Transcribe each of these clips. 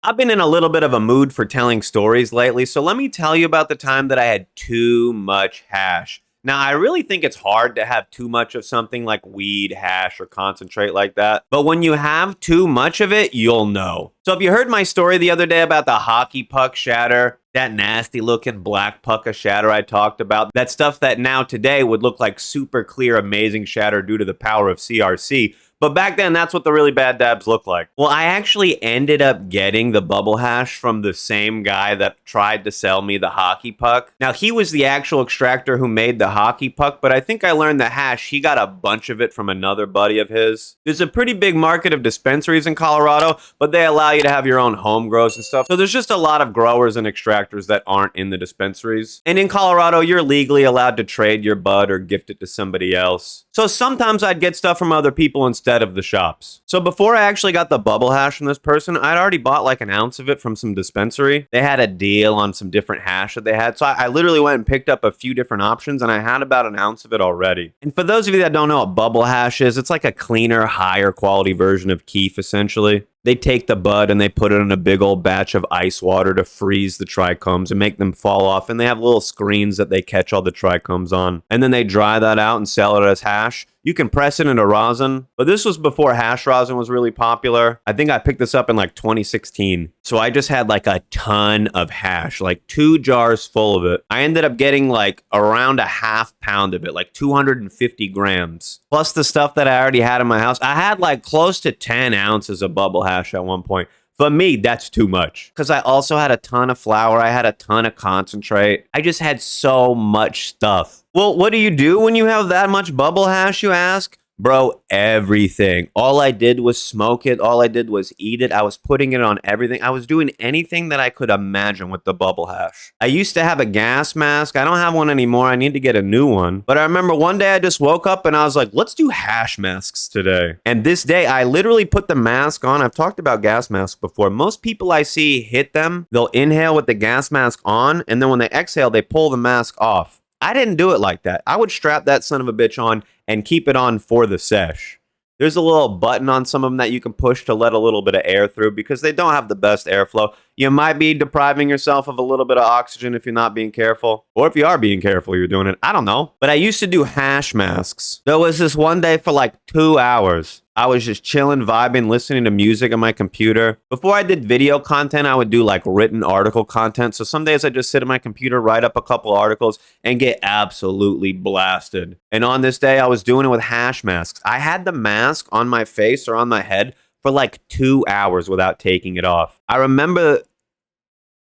I've been in a little bit of a mood for telling stories lately, so let me tell you about the time that I had too much hash. Now, I really think it's hard to have too much of something like weed, hash, or concentrate like that. But when you have too much of it, you'll know. So, if you heard my story the other day about the hockey puck shatter, that nasty looking black puck of shatter I talked about, that stuff that now today would look like super clear, amazing shatter due to the power of CRC. But back then, that's what the really bad dabs looked like. Well, I actually ended up getting the bubble hash from the same guy that tried to sell me the hockey puck. Now, he was the actual extractor who made the hockey puck, but I think I learned the hash, he got a bunch of it from another buddy of his. There's a pretty big market of dispensaries in Colorado, but they allow you to have your own home grows and stuff. So there's just a lot of growers and extractors that aren't in the dispensaries. And in Colorado, you're legally allowed to trade your bud or gift it to somebody else. So sometimes I'd get stuff from other people instead of the shops. So before I actually got the bubble hash from this person, I'd already bought like an ounce of it from some dispensary. They had a deal on some different hash that they had. So I literally went and picked up a few different options and I had about an ounce of it already. And for those of you that don't know what bubble hash is, it's like a cleaner, higher quality version of keef essentially. They take the bud and they put it in a big old batch of ice water to freeze the trichomes and make them fall off. And they have little screens that they catch all the trichomes on. And then they dry that out and sell it as hash. You can press it into rosin, but this was before hash rosin was really popular. I think I picked this up in like 2016. So I just had like a ton of hash, like 2 jars full of it. I ended up getting like around a half pound of it, like 250 grams. Plus the stuff that I already had in my house. I had like close to 10 ounces of bubble hash at one point. For me, that's too much. Because I also had a ton of flour. I had a ton of concentrate. I just had so much stuff. Well, what do you do when you have that much bubble hash, you ask? Bro, everything. All I did was smoke it. All I did was eat it. I was putting it on everything. I was doing anything that I could imagine with the bubble hash. I used to have a gas mask. I don't have one anymore. I need to get a new one. But I remember one day I just woke up and I was like, let's do hash masks today. And this day I literally put the mask on. I've talked about gas masks before. Most people I see hit them. They'll inhale with the gas mask on. And then when they exhale, they pull the mask off. I didn't do it like that. I would strap that son of a bitch on and keep it on for the sesh. There's a little button on some of them that you can push to let a little bit of air through because they don't have the best airflow. You might be depriving yourself of a little bit of oxygen if you're not being careful. Or if you are being careful, you're doing it. I don't know. But I used to do hash masks. There was this one day for like 2 hours. I was just chilling, vibing, listening to music on my computer. Before I did video content, I would do like written article content. So some days I just sit at my computer, write up a couple articles, and get absolutely blasted. And on this day, I was doing it with hash masks. I had the mask on my face or on my head for like 2 hours without taking it off. I remember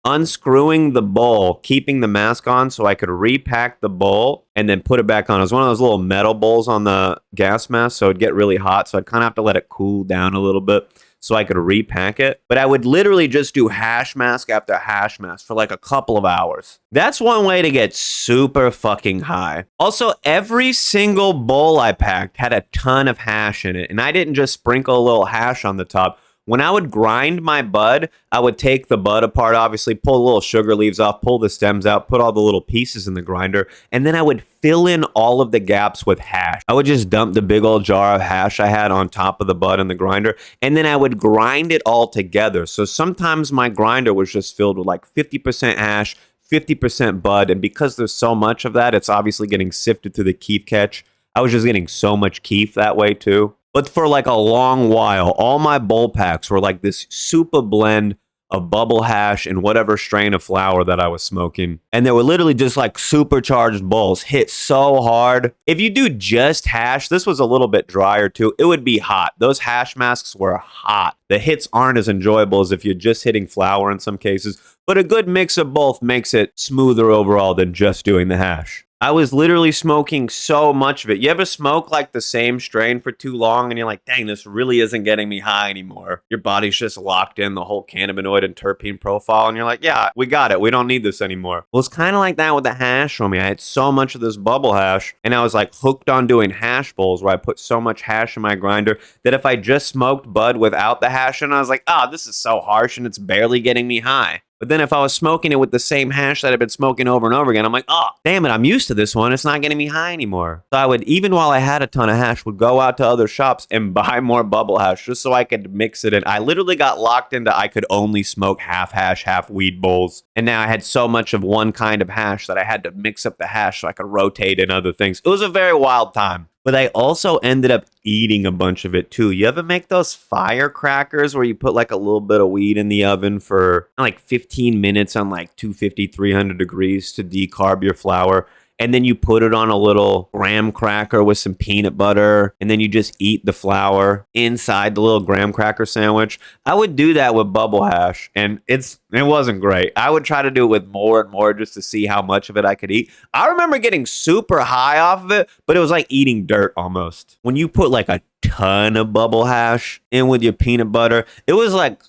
unscrewing the bowl, keeping the mask on so I could repack the bowl and then put it back on. It was one of those little metal bowls on the gas mask, so it'd get really hot. So I'd kind of have to let it cool down a little bit so I could repack it. But I would literally just do hash mask after hash mask for like a couple of hours. That's one way to get super fucking high. Also, every single bowl I packed had a ton of hash in it, and I didn't just sprinkle a little hash on the top. When I would grind my bud, I would take the bud apart, obviously, pull the little sugar leaves off, pull the stems out, put all the little pieces in the grinder, and then I would fill in all of the gaps with hash. I would just dump the big old jar of hash I had on top of the bud in the grinder, and then I would grind it all together. So sometimes my grinder was just filled with like 50% hash, 50% bud, and because there's so much of that, it's obviously getting sifted through the keef catch. I was just getting so much keef that way too. But for like a long while, all my bowl packs were like this super blend of bubble hash and whatever strain of flour that I was smoking. And they were literally just like supercharged bowls, hit so hard. If you do just hash, this was a little bit drier too, it would be hot. Those hash masks were hot. The hits aren't as enjoyable as if you're just hitting flour in some cases, but a good mix of both makes it smoother overall than just doing the hash. I was literally smoking so much of it. You ever smoke like the same strain for too long and you're like, dang, this really isn't getting me high anymore. Your body's just locked in the whole cannabinoid and terpene profile and you're like, yeah, we got it. We don't need this anymore. Well, it's kind of like that with the hash for me. I had so much of this bubble hash and I was like hooked on doing hash bowls where I put so much hash in my grinder that if I just smoked bud without the hash and I was like, this is so harsh and it's barely getting me high. But then if I was smoking it with the same hash that I've been smoking over and over again, I'm like, oh, damn it, I'm used to this one. It's not getting me high anymore. So I would, even while I had a ton of hash, would go out to other shops and buy more bubble hash just so I could mix it in. I literally got locked into I could only smoke half hash, half weed bowls. And now I had so much of one kind of hash that I had to mix up the hash so I could rotate in other things. It was a very wild time. But I also ended up eating a bunch of it too. You ever make those firecrackers where you put like a little bit of weed in the oven for like 15 minutes on like 250, 300 degrees to decarb your flour? And then you put it on a little graham cracker with some peanut butter, and then you just eat the flour inside the little graham cracker sandwich. I would do that with bubble hash, and it wasn't great. I would try to do it with more and more just to see how much of it I could eat. I remember getting super high off of it, but it was like eating dirt almost. When you put like a ton of bubble hash in with your peanut butter, it was like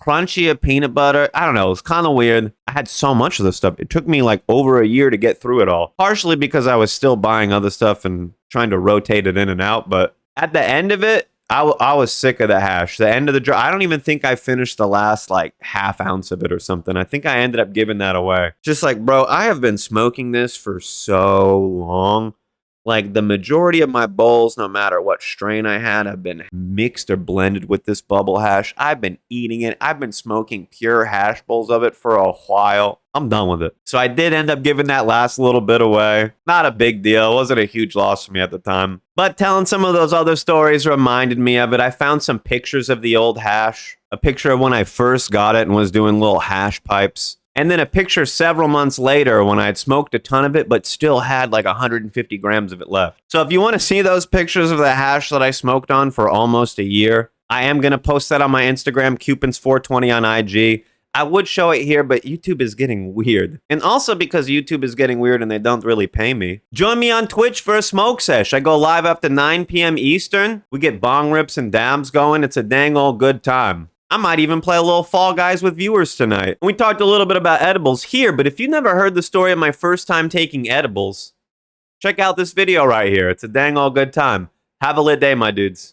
crunchy of peanut butter. I don't know. It was kind of weird. I had so much of this stuff. It took me like over a year to get through it all. Partially because I was still buying other stuff and trying to rotate it in and out. But at the end of it, I was sick of the hash. The end of the jar. I don't even think I finished the last like half ounce of it or something. I think I ended up giving that away. Just like, bro, I have been smoking this for so long. Like the majority of my bowls, no matter what strain I had, have been mixed or blended with this bubble hash. I've been eating it. I've been smoking pure hash bowls of it for a while. I'm done with it. So I did end up giving that last little bit away. Not a big deal. It wasn't a huge loss for me at the time. But telling some of those other stories reminded me of it. I found some pictures of the old hash. A picture of when I first got it and was doing little hash pipes. And then a picture several months later when I had smoked a ton of it, but still had like 150 grams of it left. So if you want to see those pictures of the hash that I smoked on for almost a year, I am going to post that on my Instagram, Cewpins420 on IG. I would show it here, but YouTube is getting weird. And also because YouTube is getting weird and they don't really pay me. Join me on Twitch for a smoke sesh. I go live after 9 p.m. Eastern. We get bong rips and dabs going. It's a dang old good time. I might even play a little Fall Guys with viewers tonight. We talked a little bit about edibles here, but if you never heard the story of my first time taking edibles, check out this video right here. It's a dang all good time. Have a lit day, my dudes.